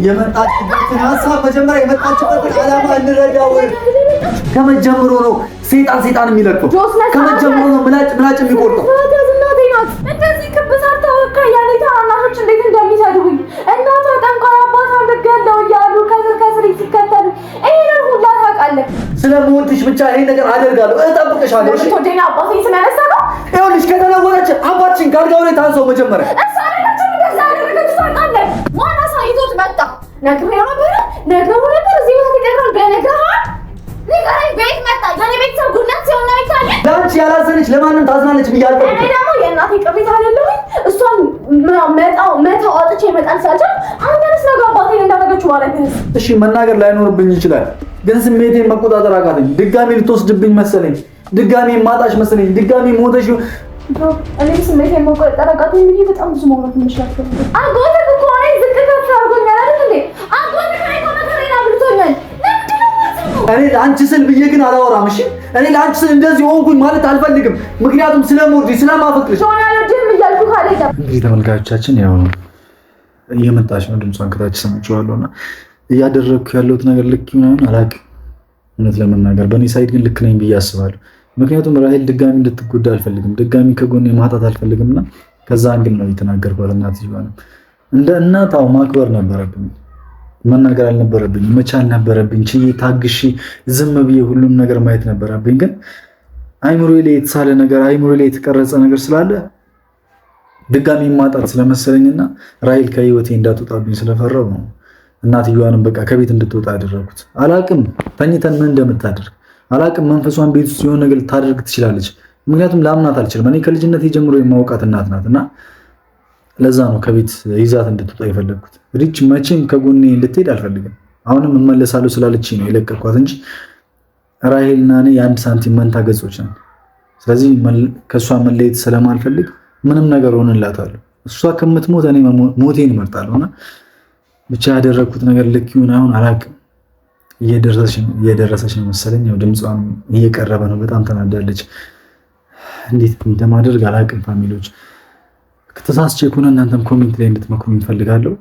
የመጣችበትን ሀሳብ መጀመሪያ የመጣችበትን ዓላማ እንረዳው። ከመጀመሩ ነው ሰይጣን የሚለቀው። ከመጀመሩ ነው ምላጭ የሚቆርጠው። እንደዚህ ክብሳት ተወካ ያኔታ አናቶች እንዴት እንደሚሰዱኝ እናቷ ጠንቋይ አባቷ ልገለው እያሉ ከስር ሲከተሉ ይሄንን ሁላ ታውቃለህ። ስለምወድሽ ብቻ ይሄን ነገር አደርጋለሁ፣ እጠብቅሻለሁ። እሺ ወደኛ አባቴ ስመለሳ ነው ይኸውልሽ፣ ከተለወጠች አባትሽን ካልጋው ላይ ታንሰው መጀመሪያ እሷ አደረገች እንደዛ አደረገች። ታውቃለህ ማን አሳይቶት መጣ? ነግሬው ነበር እዚህ ቦታ ይቀራል በነገርህ ንገረኝ። ቤት መጣ የኔ ቤተሰብ ጉድለት ሲሆን ነው ይታለ ዳንቺ ያላዘነች ለማንም ታዝናለች ብያለሁ። እኔ ደግሞ የእናቴ ቅሪት አይደለሁኝ። እሷን መታው አጥቼ ይመጣል ሳልችል አንተንስ ነገ አባቴን እንዳደረገችው ማለት ነው። እሺ መናገር ላይኖርብኝ ይችላል፣ ግን ስሜቴን መቆጣጠር አቃተኝ። ድጋሜ ልትወስድብኝ መሰለኝ፣ ድጋሜ ማጣሽ መሰለኝ፣ ድጋሜ ሞተሽ እኔ ስሜቴን መቆጣጠር አቃተኝ ብዬ በጣም ብዙ ማውራት እንችላለን። አጎትህ እኮ ነው ዝቅ ከፍ አድርጎኛል አይደል እንዴ? አጎትህ ነው ኮመንተሪና ብልቶኛል። እኔ ለአንቺ ስል ብዬ ግን አላወራም። እሺ እኔ ለአንቺ ስል እንደዚህ ሆንኩኝ ማለት አልፈልግም፣ ምክንያቱም ስለምወድሽ ስለማፈቅርሽ። እንግዲህ ተመልካቾቻችን ያው እየመጣች ነው፣ ድምጿን ከታች ሰምቼዋለሁና እያደረግኩ ያለሁት ነገር ልክ ይሆናል አላውቅም። እውነት ለመናገር በእኔ ሳይድ ግን ልክ ነኝ ብዬ አስባለሁ። ምክንያቱም ራሄል ድጋሚ እንድትጎዳ አልፈልግም፣ ድጋሚ ከጎኔ ማጣት አልፈልግምና ከዛ አንግል ነው የተናገርኳት። እናትየዋንም እንደ እናት ማክበር ነበረብኝ፣ መናገር አልነበረብኝ፣ መቻል ነበረብኝ። ችዬ ታግሺ ዝም ብዬ ሁሉም ነገር ማየት ነበረብኝ። ግን አይምሮዬ ላይ የተሳለ ነገር አይምሮዬ ላይ የተቀረጸ ነገር ስላለ ድጋሚ ማጣት ስለመሰለኝና ራሄል ከህይወቴ እንዳትወጣብኝ ስለፈራው ነው እናትየዋንም በቃ ከቤት እንድትወጣ ያደረኩት። አላቅም ተኝተን ምን እንደምታደርግ አላቅም። መንፈሷን ቤት ውስጥ የሆነ ነገር ልታደርግ ትችላለች። ምክንያቱም ላምናት አልችልም። እኔ ከልጅነት ጀምሮ የማውቃት እናት ናትና ለዛ ነው ከቤት ይዛት እንድትወጣ የፈለግኩት። ሪች መቼም ከጎኔ እንድትሄድ አልፈልግም። አሁንም እመለሳለሁ ስላለች ነው የለቀኳት እንጂ ራሄልና እኔ የአንድ ሳንቲም መንታ ገጾች ነን። ስለዚህ ከእሷ መለየት ስለማልፈልግ ምንም ነገር ሆንላታለሁ። እሷ ከምትሞት እኔ ሞቴን እመርጣለሁና ብቻ ያደረግኩት ነገር ልክ ይሁን አሁን አላውቅም። እየደረሰች ነው መሰለኝ። ያው ድምጿም እየቀረበ ነው። በጣም ተናዳለች። እንዴት እንደማደርግ አላውቅም። ፋሚሊዎች ከተሳስቼ ከሆነ እናንተም ኮሜንት ላይ እንድትመክሩኝ እፈልጋለሁ።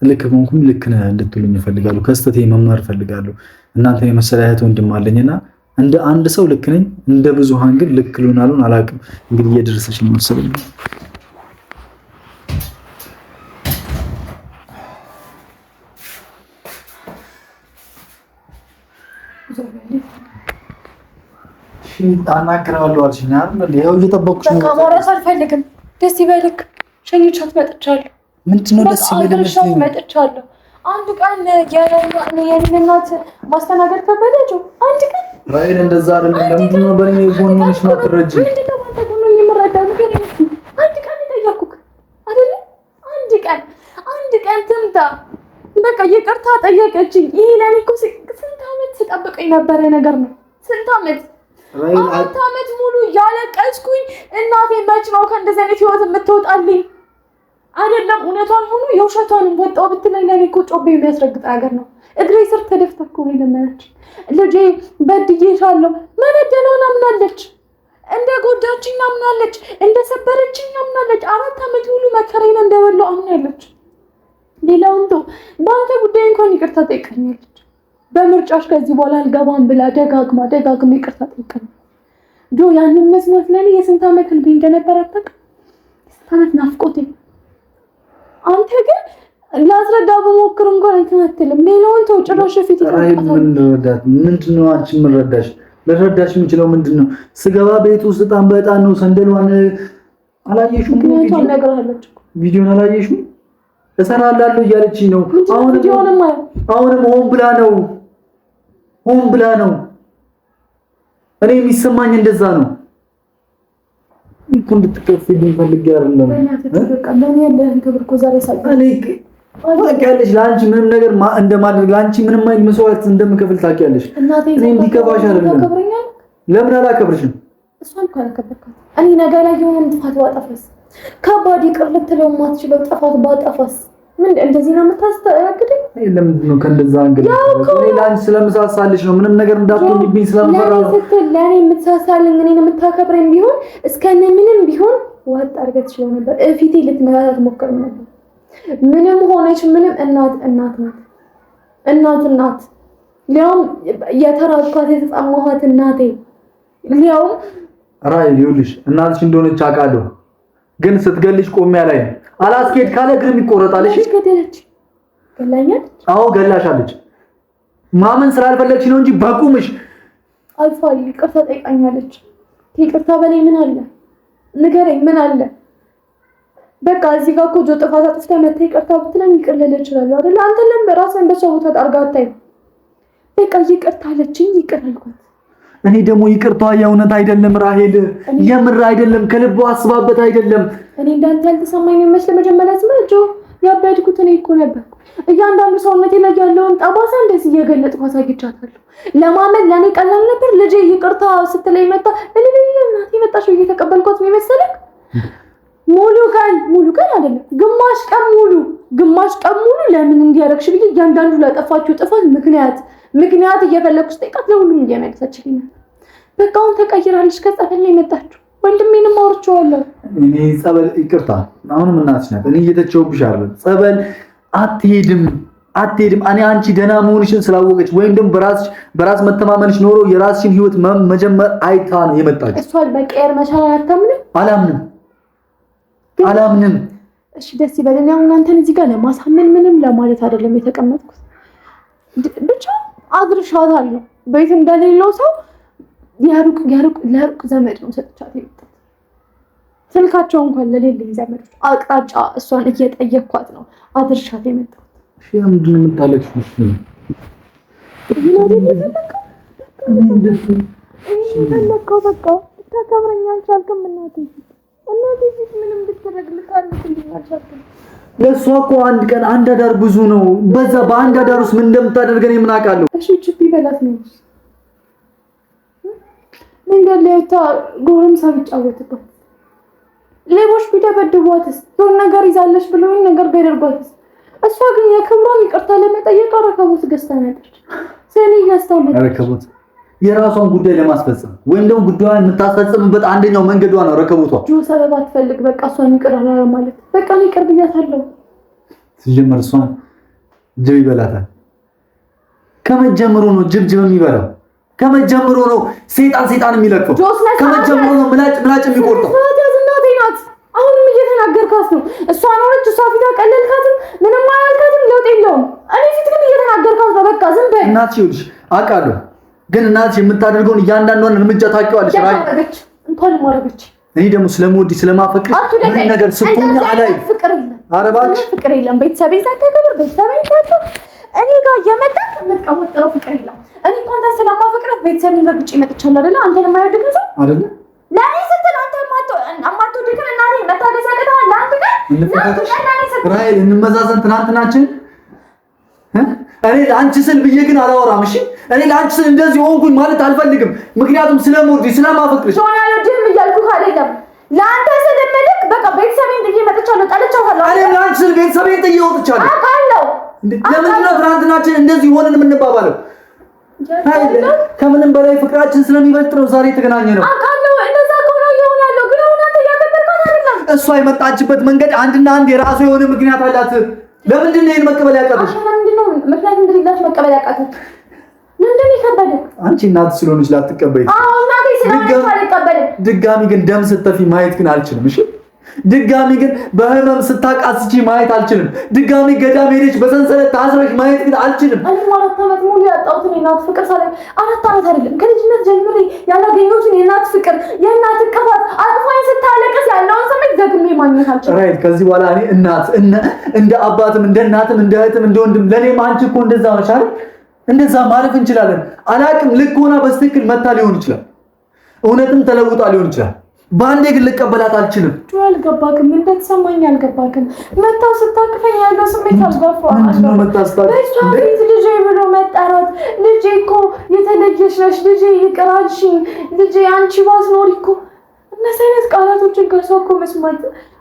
ልክ ከሆንኩም ልክ ነህ እንድትሉኝ እፈልጋለሁ። ከስተቴ መማር እፈልጋለሁ። እናንተ የመሰለ እህት ወንድም አለኝና እንደ አንድ ሰው ልክ ነኝ፣ እንደ ብዙሃን ግን ልክ ልሆናሉን አላውቅም። እንግዲህ እየደረሰች ነው መሰለኝ። አናግረዋለሁ አልሽኝ አይደል? ያው እየጠበኩሽ ነው። ማውራት አልፈልግም። ደስ ይበልክ። ሸኝቻት መጥቻለሁ። ምንድነው ደስ ይበልሽ? መጥቻለሁ። አንድ ቀን የኔን እናት ማስተናገድ ከበደችው። አንድ ቀን ራይል እንደዛ አይደለም። ለምንድነው በእኔ ጎን ሆነሽ ማትረጂ? ምንድነው አንተ ጎን ሆነሽ የምረዳው? አንድ ቀን ጠየቅኩህ አይደል? አንድ ቀን ትምጣ በቃ ይቅርታ ጠየቀችኝ። ይሄ ለኔ እኮ ስንት ዓመት ስጠብቀኝ የነበረ ነገር ነው። ስንት ዓመት 4 ዓመት ሙሉ ያለቀስኩኝ እናቴ መች ነው ከእንደዚህ አይነት ህይወት የምትወጣልኝ? አይደለም እውነቷን ሆኖ የውሸቷን ወጣው ብትለኝ ለኔ እኮ ጮቤ የሚያስረግጥ ነገር ነው። እግሬ ስር ተደፍታ እኮ ነው የለመነችኝ። ልጄ በድዬሻለሁ መበደሏን አምናለች፣ እንደ ጎዳችኝ አምናለች፣ እንደ ሰበረችኝ አምናለች። 4 ዓመት ሙሉ መከራዬን እንደበላው አምናለች። ሌላውን ተው፣ በአንተ ጉዳይ እንኳን ይቅርታ ጠይቀኛለች። በምርጫሽ ከዚህ በኋላ አልገባም ብላ ደጋግማ ይቅርታ ጠይቀኛለች። ያንን መስማት ለኔ የስንት ዓመት ልቤ እንደነበር አታውቅም? የስንት ዓመት ናፍቆቴ። አንተ ግን ላስረዳ በሞክር እንኳን እንትን አትልም። ሌላውን ተው፣ ጭራሽ ፊት ይረዳት። ምንድነው አንቺ የምንረዳሽ? ልረዳሽ የምችለው ምንድነው? ስገባ ቤት ውስጥ በጣም ነው ሰንደሏን አላየሽውም? ቪዲዮን አላየሽውም? እሰራላለሁ እያለችኝ ነው። አሁንም ሆን ብላ ነው። እኔ የሚሰማኝ እንደዛ ነው። እንድትከፍልኝ ፈልጌ አይደለም። ታውቂያለሽ፣ ለአንቺ ምንም ነገር እንደማድረግ ለአንቺ ምንም አይነት መስዋዕት እንደምከፍል ታውቂያለሽ። እኔ እንዲከፋሽ አይደለም። ለምን አላከብርሽም? እሷን ካላከበርካት እኔ ነገ ላይ የሆነ ጥፋት ባጠፋስ፣ ከባድ ይቅር ልትለው የማትችለው ጥፋት ባጠፋስ ምን እንደዚህ ነው የምታስተናግደኝ? ለምንድን ነው ከእንደዛ አንግል? እኔ ለአንቺ ስለምሳሳልሽ ነው። ምንም ነገር እንዳትሆንብኝ ስለምፈራው ነው። ለእኔ የምትሳሳልኝ እኔን የምታከብረኝ ቢሆን እስከነ ምንም ቢሆን ዋጥ አድርገህ ትችለው ነበር። እፊቴ ልትመታት ሞክር ነበር። ምንም ሆነች ምንም እናት ናት። ሊያውም የተራብኳት የተጣማኋት እናቴ ሊያውም ራይ ይኸውልሽ እናትሽ እንደሆነች አውቃለሁ፣ ግን ስትገልሽ ቆሚያ ላይ አላስኬድ ካለ እግርም ይቆረጣል። እሺ ገላኛለች። አዎ ገላሻለች። ማመን ስላልፈለግሽ ነው እንጂ በቁምሽ አልፋል። ይቅርታ ጠይቃኛለች። ይቅርታ በላይ ምን አለ ንገረኝ፣ ምን አለ? በቃ እዚህ ጋር እኮ ጥፋት አጥፍተህ መተህ ይቅርታ ብትለኝ ይቅር ልልህ እችላለሁ አይደል? አንተ ለምን በራስህን በሰው ቦታ ጣርጋ አታይም? በቃ ይቅርታ አለችኝ፣ ይቅር አልኳት። እኔ ደግሞ ይቅርታዋ የእውነት አይደለም ራሄል፣ የምር አይደለም፣ ከልቧ አስባበት አይደለም። እኔ እንዳንተ ያልተሰማኝ ነው መስለ መጀመሪያ ስመጆ ያበድኩት እኔ እኮ ነበር። እያንዳንዱ ሰውነቴ ላይ ያለውን ጠባሳ እንደዚህ እየገለጥኩ አሳይቻታለሁ። ለማመን ለኔ ቀላል ነበር። ልጄ ይቅርታ ስትለኝ መጣ እናቴ መጣሽ እየተቀበልኳት ነው መሰለኝ። ሙሉ ቀን አይደለም ግማሽ ቀን ሙሉ ለምን እንዲያረክሽ ብዬ እያንዳንዱ ላጠፋችሁ ጥፋት ምክንያት እየፈለኩ ስጠይቃት ለሁሉም እየመለሰችልኝ ነበር። በቃ አሁን ተቀይራለች። ከጸበል ላይ መጣችሁ። ወንድሜንም አውርቼዋለሁ። እኔ ጸበል ይቅርታ አሁንም እናትሽ ናት። እኔ እየተቸውብሽ አይደለም። ጸበል አትሄድም። እኔ አንቺ ደህና መሆንሽን ስላወቀች ወይም ደግሞ በራስ መተማመንሽ ኖሮ የራስሽን ህይወት መጀመር አይታ ነው የመጣችው። እሷን በቀየር መቻል አታምንም? አላምንም። እሺ ደስ ይበለኝ። አሁን አንተን እዚህ ጋር ለማሳመን ምንም ለማለት አይደለም የተቀመጥኩት። ብቻ አድርሻታለሁ። ቤት እንደሌለው ሰው ለሩቅ ዘመድ ነው ሰጥቻት የመጣሁት። ስልካቸው እንኳን ለሌለኝ ዘመዶች አቅጣጫ እሷን እየጠየኳት ነው አድርሻት የመጣሁት። እሺ ምንድን ነው የምታለቅሽው? በቃ ልታከብረኝ አልቻልክም። እናቴ ፊት ምንም ብትረግልህ አልቻልክም። ለእሷ እኮ አንድ ቀን አንድ አዳር ብዙ ነው። በዛ በአንድ አዳር ውስጥ ምን እንደምታደርገን ምን አውቃለሁ። እሺ ችቢ በላት ነው መንገድ ላይ ጎረምሳ ቢጫወትባት፣ ሌቦች ቢደበድቧትስ፣ የሆነ ነገር ይዛለች ብለው ነገር ቢያደርጓትስ? እሷ ግን የክብሯን ይቅርታ ለመጠየቅ ረከቦት ገዝታ ነበር። ሰኔ ያስተውል ረከቦት የራሷን ጉዳይ ለማስፈጸም ወይም ደግሞ ጉዳዩን የምታስፈጽምበት አንደኛው መንገዷ ነው ረከቦቷ። ሰበብ አትፈልግ። በቃ እሷን ይቅር ማለት በቃ ይቅር ብያታለሁ። ሲጀመር እሷን ጅብ ይበላታል። ከመጀመሩ ነው ጅብ የሚበላው። ከመጀመሩ ነው ሰይጣን የሚለቀው። ከመጀመሩ ነው ምላጭ የሚቆርጠው። እናቴ ናት። አሁንም እየተናገርካት ነው። እሷ ነች። እሷ ፊት አቀለልካትም ምንም አላልካትም። ለውጥ የለውም። እኔ ፊት ግን እየተናገርካት ነው። በቃ ዝም በይ። እናትሽ ይኸውልሽ አውቃለሁ፣ ግን እናትሽ የምታደርገውን እያንዳንዷን እርምጃ ታውቂዋለሽ። እንኳን ማረገች። እኔ ደግሞ ስለምወድሽ ስለማፈቅርሽ ምን ነገር ስትሆኝ አላይ ፍቅር የለም። ኧረ እባክሽ ፍቅር የለም። ቤተሰብ ይዛከብር ቤተሰብ ይዛከብር እኔ ጋር እየመጣ የምትቀወጥረው ፍቅር የለም። እኔ እንኳን ስለማፈቅራት ቤተሰብን ረግጬ መጥቻለሁ አይደለ? አንተ ለማይወድህ ነው አይደለ? ለኔ ስትል አንተ አማትወድህ እናቴ መታገስ ያቅተሃል። ራሔል እንመዛዘን ትናንትናችን እኔ ለአንቺ ስል ብዬ ግን አላወራም። እሺ እኔ ለአንቺ ስል እንደዚህ ሆንኩኝ ማለት አልፈልግም። ምክንያቱም ስለምወድሽ ስለማፈቅርሽ ሆነ ያለድም እያልኩህ አይደለም። ለአንተ ስል ምልክ በቃ ቤተሰቤን ጥዬ መጥቻለሁ። ጠልቻለሁ። እኔም ለአንቺ ስል ቤተሰቤን ጥዬ ወጥቻለሁ። አውቃለሁ። ለምንድን ነው ትናንትናችን እንደዚህ ሆነን የምንባባለው? ከምንም በላይ ፍቅራችን ስለሚበልጥ ነው ዛሬ የተገናኘ ነው። አውቃለሁ። እንደዛ ከሆነ እየሆነ ያለው ግን አሁን አንተ እያከበርካት አይደለም። እሷ የመጣችበት መንገድ አንድና አንድ የራሱ የሆነ ምክንያት አላት። ለምንድን ነው ይሄን መቀበል ያቃተሽ? ለምንድን ነው ምክንያት እንደሌላችሁ መቀበል ያቃተሽ? ምንድን ነው የከበደሽ? አንቺ እናት ስለሆነች ላትቀበይ። አዎ እናቴ ስለሆነች አልቀበልም። ድጋሚ ግን ደም ስትተፊ ማየት ግን አልችልም። እሺ ድጋሚ ግን በህመም ስታቃስቺ ማየት አልችልም። ድጋሚ ገዳም ሄደሽ በሰንሰለት ታስረሽ ማየት ግን አልችልም። እኔ 4 ዓመት ሙሉ ያጣሁትን የእናት ፍቅር ሳላይ 4 ዓመት አይደለም ከልጅነት ጀምሬ ያላገኘሁትን የእናት ፍቅር የእናት ቅፋት አጥፋኝ ስታለቅስ ያለውን ስሜት ደግሜ ማግኘት አልችልም። ራይት ከዚህ በኋላ እኔ እናት እንደ አባትም እንደ እናትም እንደ እህትም እንደ ወንድም ለኔም አንቺ እኮ እንደዛ መቻል እንደዛ ማለፍ እንችላለን። አላቅም ልክ ሆና በስትክክል መታ ሊሆን ይችላል። እውነትም ተለውጣ ሊሆን ይችላል። ባንዴ ግን ልቀበላት አልችልም። አልገባክም? እንደተሰማኝ አልገባክም? መታው ስታቅፈኝ ያለው ስሜት አልገባም። ልጄ ብሎ መጠራት፣ ልጄ እኮ የተለየሽ ነሽ፣ ልጄ ይቅር አልሽኝ፣ ልጄ አንቺ ባትኖሪ እኮ እነዚህ አይነት ቃላቶችን ከሷ እኮ መስማት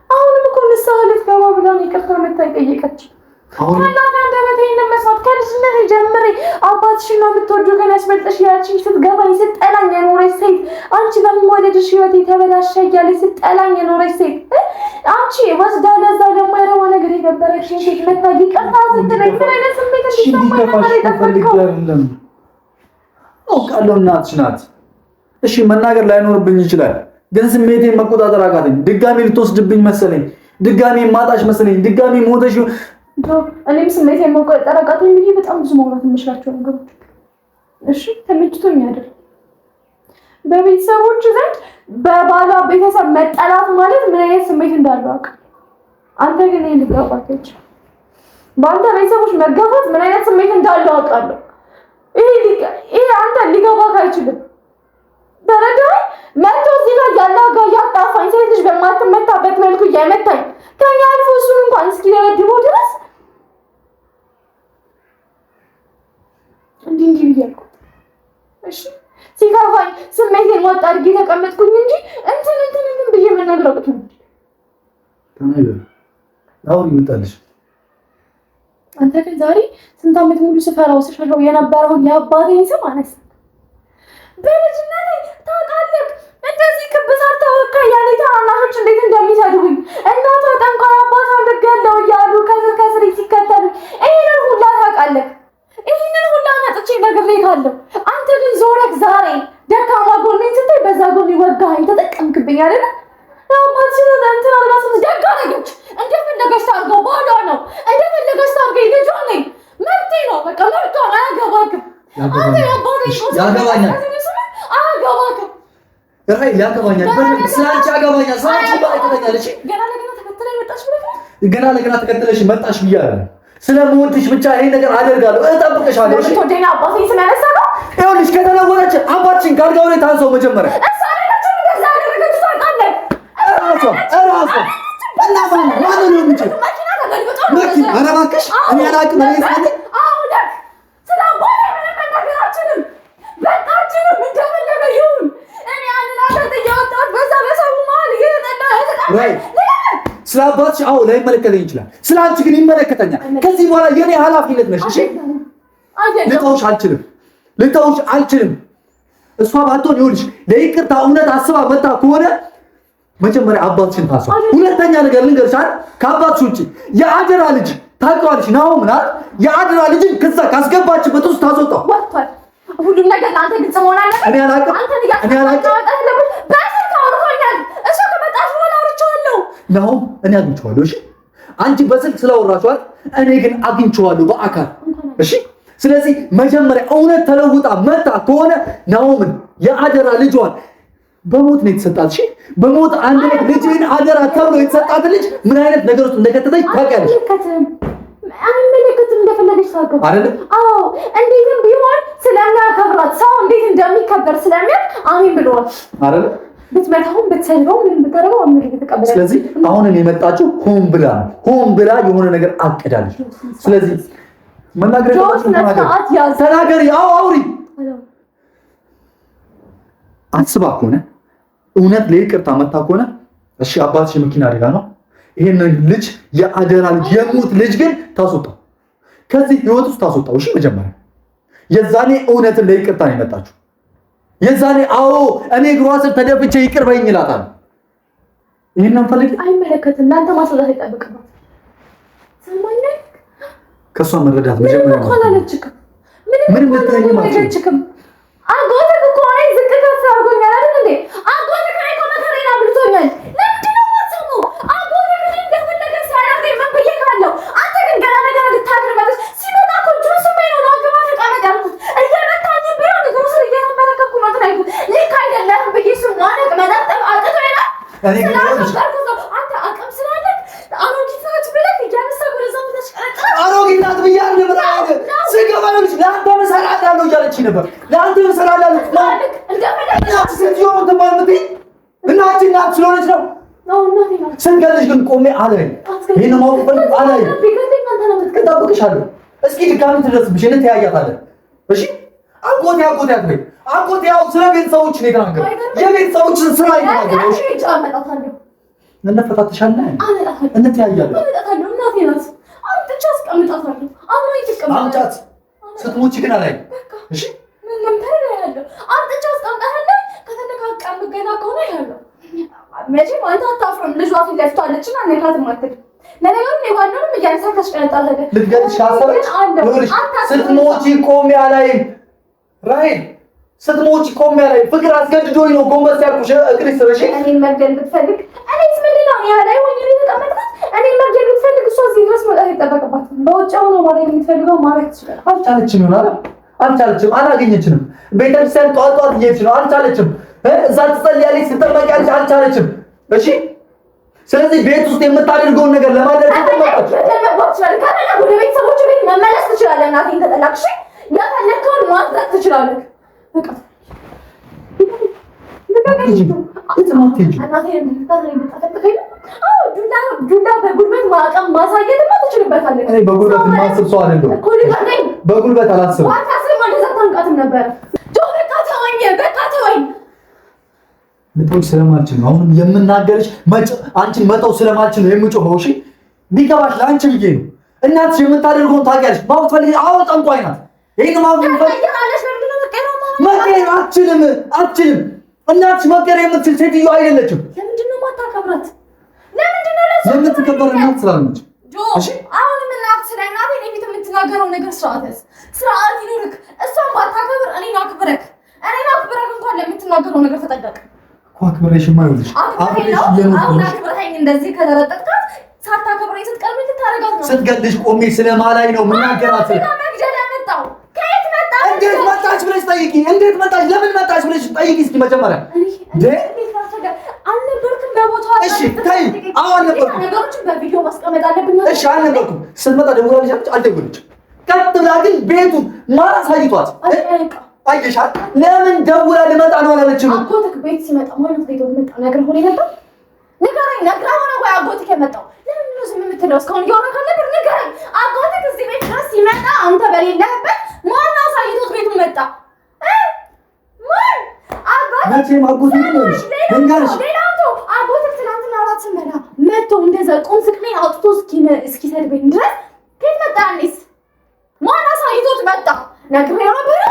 አሁንም እኮ ንስሐ ልትገባ ብላ ይቅርታ መታ ጠየቀችኝ። ከእናንተ አንደበት ይሄንን መስማት ከልጅነት ጀምሬ አባትሽን ነው የምትወጂው ከሚያስበልጥሽ ያልሽኝ ስትገባኝ ስጠላኝ የኖረች ሴት አንቺ በመወደድሽ ህይወት የተበላሸ እያለች ስጠላኝ የኖረች ሴት አንቺ ወስዳ ለዛ ደግሞ የረባ ነገር የነበረችኝ ሴት መታ ይቅርታ ስትለኝ ምን አይነት ስሜት እንዲሰማኝ አውቃለሁ። እናትሽ ናት። እሺ መናገር ላይኖርብኝ ይችላል፣ ግን ስሜቴን መቆጣጠር አቃተኝ። ድጋሚ ልትወስድብኝ መሰለኝ፣ ድጋሚ ማጣሽ መሰለኝ፣ ድጋሚ ሞተሽ። እኔም ስሜቴን መቆጣጠር አቃተኝ ብዬ በጣም ብዙ ማውራት የምችላቸው ነገሮች እሺ ተመችቶኝ አይደል። በቤተሰቦች ዘንድ በባሏ ቤተሰብ መጠላት ማለት ምን አይነት ስሜት እንዳለው አውቃለሁ። አንተ ግን ይሄን ልትገባች በአንተ ቤተሰቦች መገፋት ምን አይነት ስሜት እንዳለው አውቃለሁ። ይሄ አንተ ሊገባህ አይችልም። ተረዳኸኝ? መቶ እዚህ ጋር ያላጋ ያጣፋኝ ሴት ልጅ በማትመታበት መልኩ እየመታኝ ከኛ አልፎ እሱን እንኳን እስኪደበድበው ድረስ እንዲህ ብያለሁ። እሺ ሲከፋኝ ስሜቴን ወጣ አድርጌ ተቀመጥኩኝ እንጂ እንትን ብዬ መናገር አቅቶኝ ተናገር። አሁን ይመጣልሽ። አንተ ግን ዛሬ ስንት ዓመት ሙሉ ስፈራው ስሸሸው የነበረውን የአባቴን ስም አነሳ። በልጅነቴ ታውቃለህ እንደዚህ ክብ ሰርተው ያኔ ታናናሾች እንዴት እንደሚሰድቡኝ እናቷ ጠንቋይ አባቷ ልገለው እያሉ ከስር ሲከተሉ ይሄንን ሁላ ታውቃለህ። ይሄንን ሁላ መጥቼ ነግሬሃለሁ። አንተ ግን ዞረክ ዛሬ ደካማ ጎኔን ስታይ በዛ ጎኔ ወጋኸኝ፣ ተጠቀምክብኝ አይደል? አባትሽ እንትን አርጋስ ደጋነች እንደፈለገች ታርገው ባሏ ነው እንደፈለገች ታርገኝ ልጇ ነኝ መብቴ ነው በቃ መብቷ ነው። አያገባክም አንተ ያባትሽ ያገባኛል አያገባክም ራይ ያገባኛል ስላንቺ ያገባኛል ስላንቺ ባይተኛል። እሺ ገና ለገና ተከተለሽ መጣሽ ብያለሁ። ስለምወድሽ ብቻ ይሄን ነገር አደርጋለሁ፣ እጠብቅሻለሁ። እሺ ወደና አባቴ ስለነሳ ነው ይኸውልሽ ከተለወረች አባትሽን ካልጋው ላይ ታንሰው መጀመሪያ እራሷ እና ማን ነው የሚችል መኪና ኧረ እባክሽ እኔ አላውቅም። እኔ ስለአባቴ ምንም መናገር አልችልም። በቃ አልችልም። እንደፈለገ ይሁን። እኔ አንድ ነገር እያወጣሁት በዛ በሰው መሀል ስለ አባትሽ አዎ ላይመለከተኝ ይችላል፣ ስለ አንቺ ግን ይመለከተኛል። ከዚህ በኋላ የኔ ኃላፊነት ነሽ። እሺ ልተውሽ አልችልም። እሷ ባትሆን ይኸውልሽ ለይቅርታ እውነት አስባ መጣ ከሆነ መጀመሪያ አባትሽን ታስባ፣ ሁለተኛ ነገር ልንገርሽ አይደል ከአባትሽ ውጪ የአደራ ልጅ ታውቂዋለሽ ናሆም ናት። የአደራ ልጅን ከዛ ካስገባችበት ውስጥ ታስወጣው። ወጥቷል ሁሉም ነገር ለአንተ ግልጽ መሆን አለበት። እኔ አላውቅም እሱ ከመጣሽ በኋላ አውርቼዋለሁ ናሆም፣ እኔ አግኝቼዋለሁ። እሺ አንቺ በስልክ ስለወራችኋል፣ እኔ ግን አግኝቼዋለሁ በአካል። እሺ ስለዚህ መጀመሪያ እውነት ተለውጣ መጣ ከሆነ ናሆምን የአደራ ልጇን በሞት ነው የተሰጣት። እሺ በሞት አንድ ልጅን አደራ ተብሎ የተሰጣት ልጅ ምን አይነት ነገር ውስጥ እንደከተተች ታውቂያለሽ? አይመለከትም እንደፈለገች ታውቀው አይደል? አዎ እንዴትም ቢሆን ስለሚያከብራት ሰው እንዴት እንደሚከበር ስለሚያውቅ አሜን ብለዋል አይደል? ብትመታውም ብትሰልበው ምን ብታረገው አሜን ተቀበለ። ስለዚህ አሁን የመጣችው ሆን ብላ የሆነ ነገር አቅዳለች። ስለዚህ መናገር ተናገሪ። አዎ አውሪ። አስባ ከሆነ እውነት ለይቅርታ መጣ ከሆነ እሺ አባትሽ የመኪና አደጋ ነው። ይሄን ልጅ የአደራ ልጅ የሞት ልጅ ግን ታስወጣው፣ ከዚህ ህይወት ውስጥ ታስወጣው። እሺ መጀመሪያ የዛኔ እውነትን ለይቅርታ ነው የመጣችው። የዛኔ አዎ እኔ እግሯ ስር ተደፍቼ ይቅር በይኝ ይላታል። ይሄንን ፈልግ አይመለከትም። ለአንተ ማስረዳት አይጠብቅም። ሰማኝ ከሷ መረዳት መጀመሪያ ምንም ልትረኝ ማለችም አጎትህ እኮ ነው ዝቅ ከፍ አድርጎኛል አይደል እንዴ? አጎትህ ከኔ ከመከረኛ ብልቶኛል። ለምንድን ነው የማትሰማው? አጎትህ ከኔ እንደፈለገ ሲያደርገኝ ምን ብዬ ካለው አንተ ግን ገና ነገር ልታደርጋለች። ሲመጣ እኮ እጁን ስመኝ ነው አገባ ተቀመጥ ያልኩት። እየመታኝ ቢሆን ነገሩ ስር እየተመለከኩ ነው ትናይኩ ልክ አይደለም ብዬ እሱን ማነቅ መጠጠብ አቅቶኝ ነው። አንተ አቅም ስላለህ አሮጊት ናት ብለህ እያነሳ ወደዛ ተሽቀረቀ አሮጊት ናት ብያለሁ። ስገባለች ለአንተ መሰራላለሁ እያለች ነበር። ለአንተ መሰራላለሁ እናት ሴትዮ ተባልኩት እናት ስለሆነች ነው። ስንገልሽ ግን ቆሜ አለኝ። ይሄን ማወቅ ፈልግ አለኝ። እጠብቅሻለሁ። እስኪ ድጋሚ ትደርስብሽ እንተያያታለን። እሺ አጎቴ አትበይ። አጎቴ ያው ስለ ቤተሰቦች ነው የተናገረው። የቤተሰቦችን ስራ ይናገረው። እሺ እንፈታተሻለን፣ እንተያያለን። እናቴ ናት። አምጥቼ አስቀምጣታለሁ። አብረን ይቀመጣል። አምጫት ስትሞቺ ግን አላየም። እሺ ምን ታደርጋለህ? አምጥቼ አስቀምጣታለሁ። ከተነካካም ገና ከሆነ ያለው መቼም አንተ አታፍርም። ልጇ ፊት ለፊቷ አለችና ነካትም አትልም። ለነገሩ ነው ዋናው እያነሳካሽ ቀጣለ ልትገልሽ አሰበች ስትሞቺ ቆሜ አላይም ራይል ስትሞቺ ቆሜ አላይም ፍቅር አስገድዶኝ ነው ጎንበስ ያልኩሽ እግሪ ስረሽ እኔ መግደል ብትፈልግ እኔስ ምንድነው ያላይ ሆኜ ተቀመጥኩት እኔ መግደል ብትፈልግ እሷ እዚህ ድረስ መጣ ይጠበቅባት በውጭ ሆኖ ማለት የምትፈልገው ማለት ትችላል አልቻለችም ይሆናል አልቻለችም አላገኘችንም ቤተክርስቲያን ጧጧት እየሄድሽ ነው አልቻለችም እዛ ትጸልያለች ስትጠመቂያለች አልቻለችም እሺ ስለዚህ ቤት ውስጥ የምታደርገውን ነገር ለማድረግ ተጠመቀች ወደ ቤተሰቦች ቤት መመለስ ትችላለህ እናቴን ተጠላቅሽ ያፈለከውን ማድረግ ትችላለህ በቃ ዱላ በጉልበት ማቀም ማሳየት ትችልበታለህ እኔ በጉልበት ማስብ ሰው አይደለም በጉልበት አላስብም ነበር በቃ ተወኝ ልትወጪ ስለማልችል ነው አሁን የምናገርሽ አንቺን መተው ስለማልችል ነው የምጮኸው እሺ ቢገባሽ ለአንቺ ብዬ ነው እናትሽ የምታደርገውን ታውቂያለሽ ማወቅ ፈልጊ አዎ ጠንቋይ ናት ይሄን ማወቅ መቀየር አትችልም እናትሽ መቀየር የምትችል ሴትዮ አይደለችም ለምንድን ነው የማታከብራት የምትከበር እናት ስላለች እሺ አሁንም እናት ስለ እናቴ ለፊት የምትናገረው ነገር ስርዓት ይኑርክ እሷን ባታከብር እኔን አክብረክ እንኳን ለምትናገረው ነገር ተጠንቀቅ አክብሬሽማ ይኸውልሽ አሁን አክብረኸኝ እንደዚህ ከተረጠጥካት ሳታከብረኝ ስትቀርብ ልታረጋት ነው ስትገልሽ ቆሜ ስለማላይ ነው ምናገራት መግደል ያመጣው ከየት መጣ እንዴት መጣች ብለሽ ጠይቂ እንዴት መጣች ለምን መጣች ብለሽ ጠይቂ እስኪ መጀመሪያ አልነበርኩም በቦታው እሺ ታይ አዎ አልነበርኩም ነገሮችን በቪዲዮ ማስቀመጥ አለብን እሺ አልነበርኩም ስትመጣ ደውላለች አልደወለችም ቀጥ ብላ ግን ቤቱን ማን አሳይቷት አየሻት ለምን ደውላ ልመጣ ነው አላለችም አጎትክ ቤት ሲመጣ ማለት ነው መጣ ነገር ሆነ ነበር ንገረኝ ነግረኸው ነው ወይ አጎትክ የመጣው ለምን ነው ዝም የምትለው እስካሁን እያወራህ ነበር ንገረኝ አጎትክ እዚህ ቤት ድረስ ሲመጣ አንተ በሌለህበት ማን አሳይቶት ቤቱን መጣ ማን አጎትክ መቼም አጎትክ ነው እንጋሽ ሌላው አጎትክ ትናንትና አራት ስመላ መጥቶ እንደዛ ቁም ስቅሌን አውጥቶ እስኪሰድበኝ ድረስ ከየት መጣ አንዴስ ማን አሳይቶት መጣ ነግሬው ነበር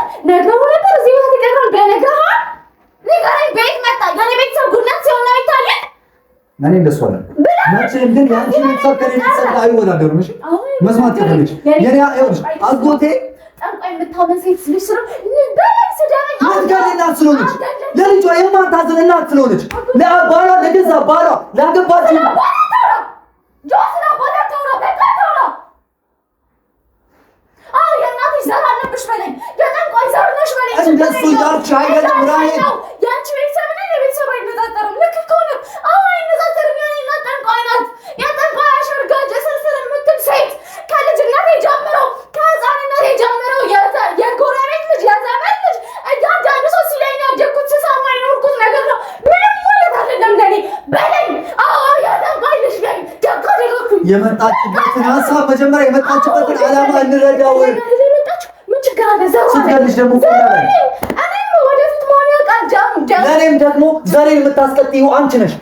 እዚህ ቤት ይቀራል በነገርህ ንገረኝ ቤት መጣ የኔ ቤተሰብ ጉድለት ሲሆን ነው ይታያል እኔ እንደሱ አለ መቼም ግን ያንቺ ቤተሰብ ከኔ ቤተሰብ ጋር አይወዳደሩም እሺ መስማት ከፈለግሽ የኔ አይወድሽ አጎቴ ጠንቋይ የምታመን ሴት ልጅ ነው በላይ ስደረኝ አትጋል እናት ስለሆነች ለልጇ የማታዝን እናት ስለሆነች ለባሏ ለገዛ ባሏ ላገባች ጆስና ባላ ተውራ በቃ የእናትሽ ዘር አለብሽ በለኝ የጠንቋይ ዘር ነሽ በለኝ እንደሱ ያልሽ አይደለም ራሄል ያንቺ ቤተሰብ እና የቤተሰብ አይነጣጠርም ልክ ከሆነ አይነጣጠርም የኔ እናት ጠንቋይ ናት የጠንቋይ አሸርጋጅ ስርስር የምትል ሴት ከልጅነቴ ጀምሮ ከህፃንነቴ ጀምሮ የጎረቤት ልጅ የዘመድ ልጅ እያንዳንዱ ሰው ሲለኝ ያደግኩት ስሰማ የኖርኩት ነገር ነው ምንም ማለት አይደለም ለኔ በለኝ የጠንቋይ ልጅ ነኝ ደጋደጋኩኝ የመጣችበትን ሀሳብ መጀመሪያ የመጣችበትን ዓላማ እንረዳው ምን ችግር አለ ስትገልሽ ደግሞ እኔም ወደፊት መሆን ያውቃል ለእኔም ደግሞ ዘሬን የምታስቀጥይው አንቺ ነሽ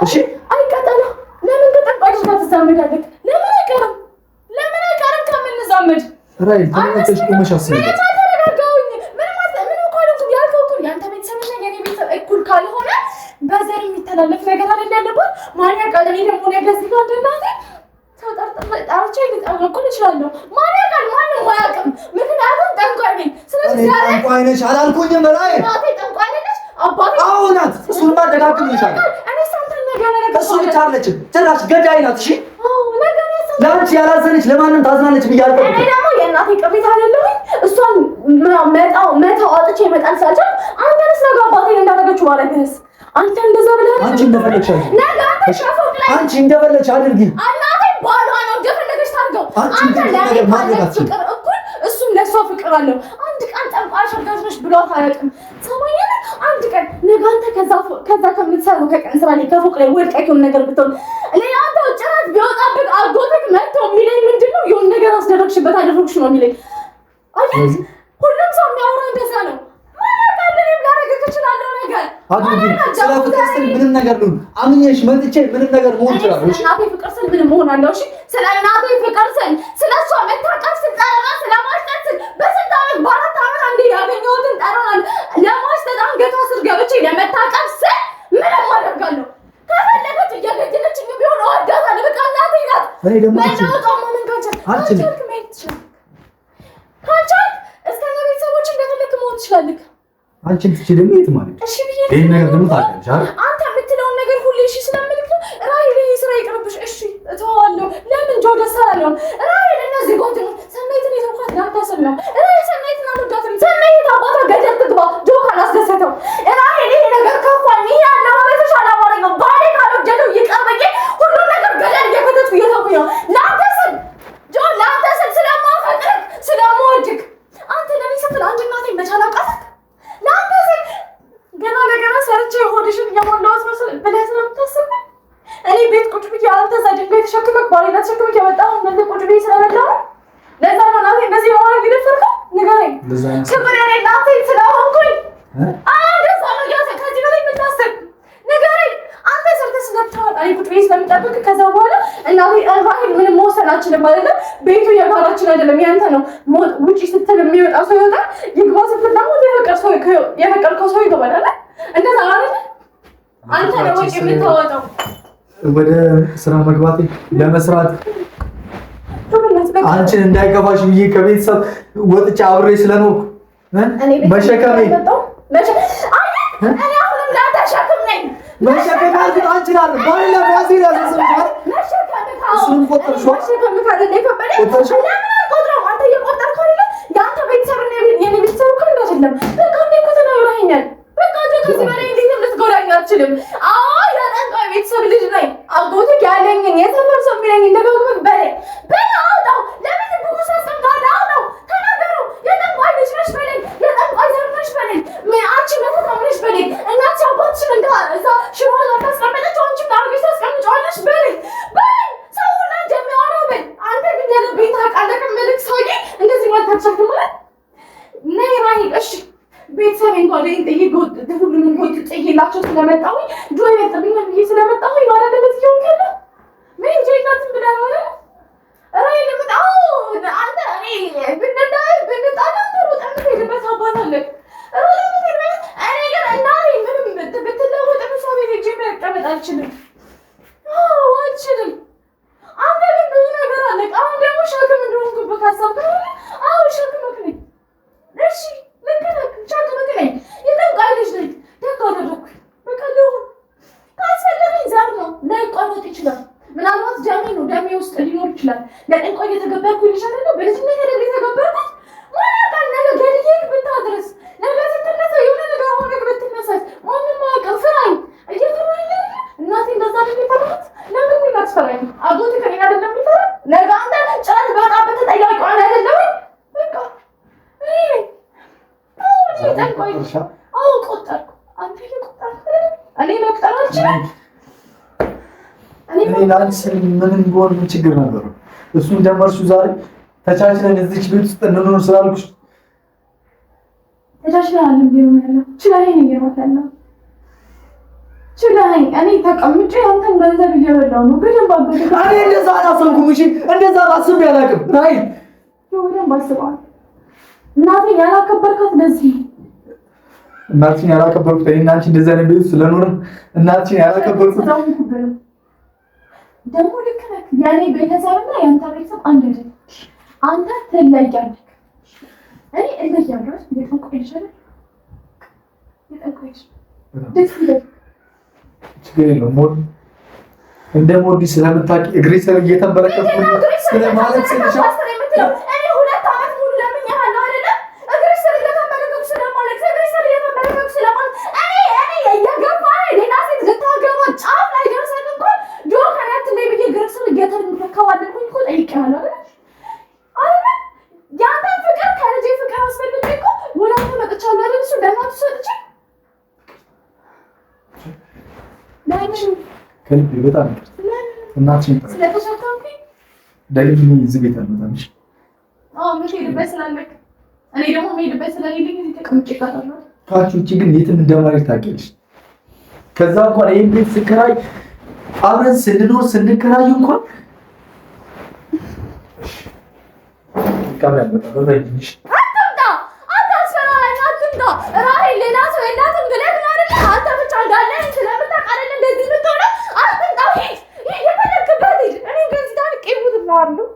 እሺ አይቀጠላ ለምን ተጠንቋይ ጋር ትዛመዳለህ ለምን አይቀርም ከምንዛመድ ራይል ተመልሰሽ ቆመሽ አስቢ ያንተ ቤተሰብና የኔ ቤተሰብ እኩል ካልሆነ በዘር የሚተላለፍ ነገር አይደል ያለበት ማን ያውቃል እኔ ደግሞ ነገዚህ ጋር እንደናንተ ተጣጣጣች ልጣወቁን እችላለሁ ማን ያውቃል ማንም አያውቅም ምክንያቱም ጠንቋይ ነኝ ስለዚህ ዛሬ ጠንቋይ ነሽ አላልኩኝም ራይል እናቴ ጠንቋይ ነሽ አባቴ አዎ ናት እሱን ማደጋግምልሻለሁ እኔ ሳንተን ነገር እሱ ብቻ አለችም ጭራሽ ገዳይ ናት እሺ ነገር ለአንቺ ያላዘነች ለማንም ታዝናለች ብያለሁ እኔ ደግሞ የእናቴ ቅሪት አይደለሁኝ እሷን መተው አውጥቼ መጣል ሳልችል አንተንስ ነገ አባቴን እንዳደረገችው ማለትህስ አንተ እንደዛ ብለህ አንቺ እንደፈለግሽ ነገ አንተ ሸፎቅ ላይ አንቺ እንደፈለግሽ አድርጊ እናቴ ባሏ ነው እንደፈለገች ታድርገው አንተ ለኔ ፍቅር እኩል እሱም ለሷ ፍቅር አለው አንድ ቀን ጠንቋይ አሸርጋጅ ነሽ ብሏት አያውቅም ሰማየን አንድ ቀን ነገ አንተ ከዛ ከምትሰራው ከቀን ስራ ላይ ከፎቅ ላይ ወድቀህ የሆነ ነገር ብትሆን ሌላ አንተ ጭራት ቢወጣብህ አጎትህ መጥቶ የሚለኝ ምንድነው የሆነ ነገር አስደረግሽበት አደረግሽ ነው የሚለኝ አይ ሁሉም ሰው የሚያወራው እንደዛ ነው አድርጊ ስለ ፍቅር ስል ምንም ነገር ነው አምኜሽ መጥቼ ምንም ነገር መሆን ይችላል እሺ እናቴ ፍቅር ስል ምንም መሆን አለው እሺ ስለ እናቴ ፍቅር ስል ስለሷ መታቀፍ ስልጣና ስለማሽተት በስንት ዓመት በአራት ዓመት አንዴ ያገኘሁትን ጠራን ለማሽተት አንገቷ ስር ገብቼ ለመታቀፍ ስል ምንም አደርጋለሁ ከፈለገች እየገደለችኝ ቢሆን እወዳታለሁ በቃ እናቴ ናት እኔ ደግሞ አንቺን ትችልም የት ማለት እሺ ብዬ ይሄን ነገር ደግሞ ታውቂያለሽ አይደል? አንተ የምትለውን ነገር ሁሌ እሺ ስለምልክ ነው። ራሔል ይሄ ስራ ይቅርብሽ። እሺ እተዋለሁ። ለምን ጆ ደስ አላለውም? ራሔል እነዚህ ጓደኞ ሰናይትን የተውኳት ላታስብ ነው። ራሔል ሰናይትን አልወዳትም። ሰናይት አባቷ ገደል ትግባ ጆ ካላስደሰተው። ራሔል ይሄ ነገር ከፋኝ። ይሄ አለባበስሽ አላማረኝም። ባሌ ካልወደደው ይቅር ብዬ ሁሉም ነገር ገደል እየከተትኩ እየተውኩኝ ነው። ለአንተ ስል ጆ ለአንተ ስል ስለማፈቅርህ ስለምወድህ አንተ ለኔ ስትል አንድ እናቴን መቻል አቃተህ። ለአንተ ስል ገና ለገና ሰርቼ ሆድሽን እያሞላሁት መስል ብለህ ስለምታስብ እኔ ቤት ቁጭ ብዬ አንተ እዛ ድንጋይ ተሸክመህ ባሌን ተሸክመህ የመጣኸው እንደዚህ ቁጭ ብዬ ስለመጣሁ ለዛ ነው እናቴ እንደዚህ የማድረግ የደፈርከው? ንገረኝ። ክብር የሌለ እናቴ ስለሆንኩኝ እንደዛ ነው እያሰ ከዚህ በላይ የምታስብ ንገረኝ። አንተ ሰርተህ ስለምታወጣ እኔ ቁጭ ብዬ ስለምጠብቅ ከዛ በኋላ እናቴ ራሔል ምንም መወሰን አልችልም አይደለም። ቤቱ የጋራችን አይደለም ያንተ ነው። ውጪ ስትል የሚወጣ ሰው ይወጣል፣ ይግባ ስትል ደግሞ የፈቀድከው ሰው ይገባል አይደል? እንደዛ አይደል? አንተ ነው ወጪ የምታወጣው። ወደ ስራ መግባቴ ለመስራት አንቺን እንዳይገባሽ ብዬ ከቤተሰብ ወጥቼ አብሬ ስለኖርኩ መሸከሜ እኔ አሁንም ለአንተ ሸክም ነኝ። መሸከም አልኩት አንቺን አለ ባላ ያዚ ያዘሰማል እሱን ቆጥርሽ አንተ እየቆጠርከው አይደለ? የአንተ ቤተሰብ የኔ ቤተሰብ እኮ አይደለም። በቃ እኔ እኮ ተናግረኸኛል። በቃ ከዚህ በላይ እንዴት ልትጎዳኝ አትችልም። የጠንቋይ ቤተሰብ ልጅ ነኝ። አጎትህ ያለኝን የሰፈር ሰው የሚለኝን ደጋግመህ በለኝ አውጣው። ለምን ብጉስ አስቀምጣለህ? አውጣው፣ ተናገሩ። የጠንቋይ ልጅ ነሽ በለኝ፣ የጠንቋይ ዘር ነሽ በለኝ፣ አንቺ መተታም ነሽ በለኝ። እናትሽ አባትሽን እዛ ሽሮ ታስቀምጠች አንቺ አድርገሽ ታስቀምጫዋለሽ በለኝ። ሰው ሁላ እንደሚያወራው በል። አንተ ግን የልቤን ታውቃለህ። መልክ ሰውዬ እንደዚህ ማለት አትችልም ማለት ነይ ራሔል። እሺ ቤተሰብ እንኳን ጥዬ ሁሉንም ጎት ጥዬላቸው ስለመጣሁኝ ጆ ይበልጥብኛል ብዬ ስለመጣሁኝ ነው አይደል? በዚህ ይሆን ካለ ምን ጀይናትን ብላ ነው ራሔል ልምጣው። አንተ እኔ ብንጣላ ሮጠን ሄድበት አባት አለ እኔ ግን እናቴ ምንም ብትለወጥ ሰው ቤት ሄጄ መቀመጥ አልችልም አልችልም። አንተ ግን ብዙ ነገር አለ። አሁን ደግሞ ሸክም እንደሆንኩብህ ካሰብክ ሸክምህ ነኝ። እሺ ልክ ነህ፣ ሸክምህ ነኝ። የጠንቋይ ልጅ ነኝ። ደግ አደረኩኝ። በቃ ልሁን። ካስፈለገኝ ዘር ነው ላይቋረጥ ይችላል። ምናልባት ደሜ ውስጥ ሊኖር ይችላል። ለጠንቋይ የተገበርኩ ልጅ አይደለ? በልጅነት የተገበርኩት ማናቃል ነገ ገድዬ ብታድረስ ነገ ስትነሳ የሆነ ነገር ሆነህ ብትነሳት ማንም አያውቅም። ፍራኝ እየፈራኝ እናቴ እንደዛ ነው የሚፈራት። ለምን ምን አስፈራኝ? አጎትህ ከኔ አይደለም የሚፈራ? ነገ አንተ ጭራት በጣም ተጠያቂ ሆነ አይደለም? በቃ ጠንቋይ ቆጠርኩ። አንተ እየቆጠርክ እኔ መቁጠር አልችልም። እኔ ለአንቺ ስል ምንም ቢሆን ምን ችግር ነበረው? እሱን ጀመርሽ ዛሬ ተቻችለን እዚች ቤት ውስጥ እንኖር ስላልኩሽ ተቻችለን ቢሆን ያለው ችለኸኝ ነው ችለኸኝ። እኔ ተቀምጬ አንተን ገንዘብ እየበላሁ ነው። በደንብ አገኘ። እኔ እንደዛ አላሰብኩም። እሺ እንደዛ አስቤ አላውቅም። ራሔል በደንብ አስበዋል። እናቴን ያላከበርካት ለዚህ እናትሽን ያላከበርኩት እኔ እና አንቺ እንደዛ ነው ቤት ስለኖርም እናትሽን ያላከበርኩት ደግሞ ልክ ነህ። የኔ ቤተሰብና የአንተ ቤተሰብ አንድ አይደለም። አንተ ትለያለህ፣ እኔ እለያለሁ። የጠንቋይ ልጅ አይደል? የጠንቋይ ልጅ ችግር የለውም። እንደምወድሽ ስለምታውቂ እግሬ ስር እየተንበረከኩ ስለማለት ስልሽ እኔ 2 ዓመት ሙሉ ለምኜሃለሁ አይደለ? እግሬ ስር እየተንበረከኩ ስለማለት እግሬ ስር እየተንበረከኩ ስለማለት እኔ እየገባህ ሌላ ሴት ልታገባ ጫፍ ላይ ደርሰን እንኳን ጆ ከናት ላይ ብዬ እግሬ ስር እየተንበረከኩኝ እኮ ጠይቄሃለሁ አይደል? ያንተ ፍቅር ከልጄ ፍቅር አስፈልጌ እኮ ወደ አንተ መጥቻለሁ አይደል? እሱ ለማቱ ሰጥቼ ከልቤ በጣም እናትሽን ስለተሸከምኩኝ ደግሜ እዚህ ቤት አልመጣም። እሺ የምትሄድበት ስላለክ እኔ ደግሞ የምሄድበት ስለሌለኝ እዚህ ተቀምጬ እቀራለሁ። ከአንቺ ውጭ ግን የትም እንደማልሄድ ታውቂያለሽ። ከዛ እንኳን ይሄን ቤት ስከራይ አብረን ስንኖር ስንከራይ እንኳን ካሜራ በጣም በመይሽ አትምጣ። ራሔል ሌላ ሰው የላትም ብለህ ነው አይደል? አንተ ብቻ እንዳለህ ስለምታውቅ አይደል እንደዚህ የምትሆነው? አትምጣ። ሂድ የፈለክበት ሂድ። እኔ ከዚህ ታርቄ እነግርሃለሁ